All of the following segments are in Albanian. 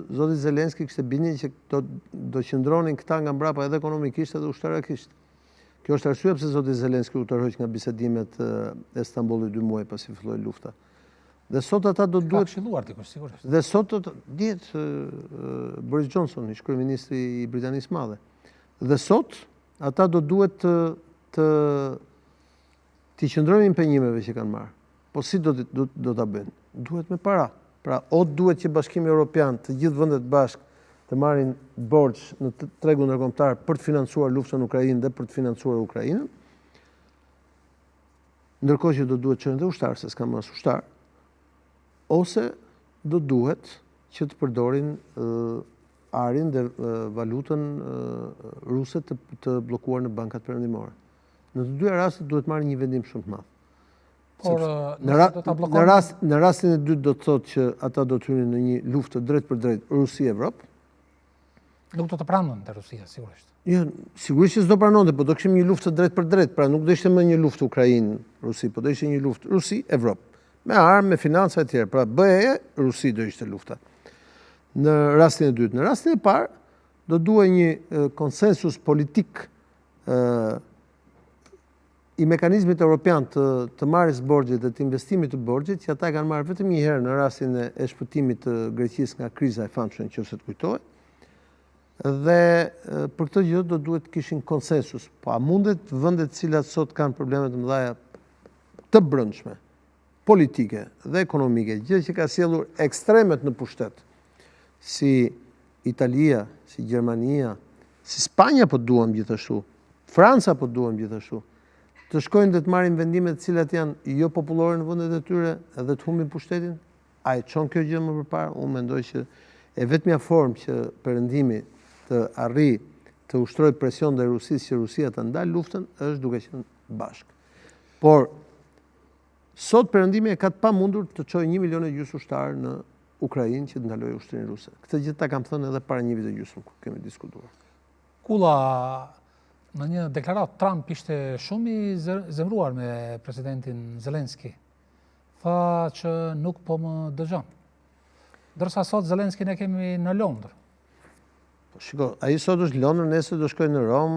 zoti Zelenski kishte bindjen që do qëndronin këta nga mbrapa edhe ekonomikisht edhe ushtarakisht. Kjo është arsye pse zoti Zelenski u tërhoq nga bisedimet e Stambollit 2 muaj pasi filloi lufta. Dhe sot ata do duhet... Ka këshilluar dikush, sigurisht. Dhe sot dihet Boris Johnson, ish kryeministri i Britanisë Madhe. Dhe sot ata do duhet të qëndrojnë impenjimeve që kanë marrë. Po si do ta bëjnë? Duhet me para. Pra, o duhet që Bashkimi Evropian, të gjithë vendet bashkë, të marrin borxh në tregun ndërkombëtar për të financuar luftën në Ukrainë dhe për të financuar Ukrainën. Ndërkohë që do duhet që edhe ushtarë, se s'ka mas ushtarë, ose do duhet që të përdorin arin dhe valutën ruse të bllokuar në bankat perëndimore. Në të dyja rastet duhet marrë një vendim shumë të madh. Por në rastin e dytë do të thotë që ata do të hynin në një luftë drejt për drejt Rusi-Evropë. Nuk do të pranonte Rusia, sigurisht. Jo, sigurisht që s'do pranonte, po do kishim një luftë drejt për drejt, pra nuk do ishte më një luftë Ukrainë-Rusi, po do ishte një luftë Rusi-Evropë. Me armë, me financa e tjera. Pra BE, Rusi do ishte lufta. Në rastin e dytë. Në rastin e parë, do duhet një konsensus politik i mekanizmit evropian të marrjes borxhit dhe të investimit të borxhit, që ata kanë marrë vetëm një herë në rastin e shpëtimit të Greqisë nga kriza e famshme, nëse të kujtohet. Dhe për këtë gjë do duhet të kishin konsensus. Po a mundet vendet të cilat sot kanë probleme të mëdha të brendshme, politike dhe ekonomike, gjë që ka sjellur ekstremet në pushtet, si Italia, si Gjermania, si Spanja po duam gjithashtu, Franca po duam gjithashtu, të shkojnë dhe të marrin vendime të cilat janë jo popullore në vendet e tyre edhe të humbin pushtetin? A e çon kjo gjë më përpara? Unë mendoj që e vetmja formë që Perëndimi të arrijë të ushtrojë presion ndaj Rusisë që Rusia ta ndalë luftën është duke qenë bashkë. Por sot Perëndimi e ka të pamundur të çojë 1,5 milion ushtarë në Ukrainë që të ndalojë ushtrinë ruse. Këtë gjë ta kam thënë edhe para 1 viti e gjysmë kur kemi diskutuar. Kulla, në një deklaratë, Trump ishte shumë i zemruar me presidentin Zelenski. Tha që nuk po më dëgjon. Dërsa sot Zelenski ne kemi në Londër. Shiko, ai sot është në Londër, nesër do shkojë në Rom.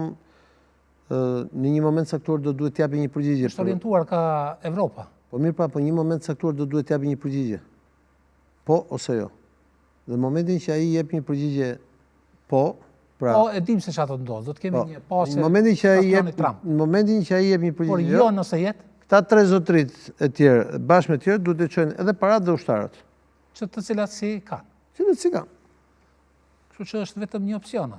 Në një moment caktuar do duhet t'japi një përgjigje. Është orientuar ka Evropa. Po mirë pa, po një moment caktuar do duhet t'japi një përgjigje. Po ose jo. Dhe në momentin që ai jep një përgjigje po, pra, po, e dim se çfarë do të ndodhë. Do të kemi një pasje. Në momentin që ai jep një përgjigje. Por jo nëse jetë. Këta 3 zotrit e tjerë, bashkë me tjerë, duhet të çojnë edhe parat dhe ushtarët. Që të cilat si kanë. Cilat si kanë. Kështu që është vetëm një opsion.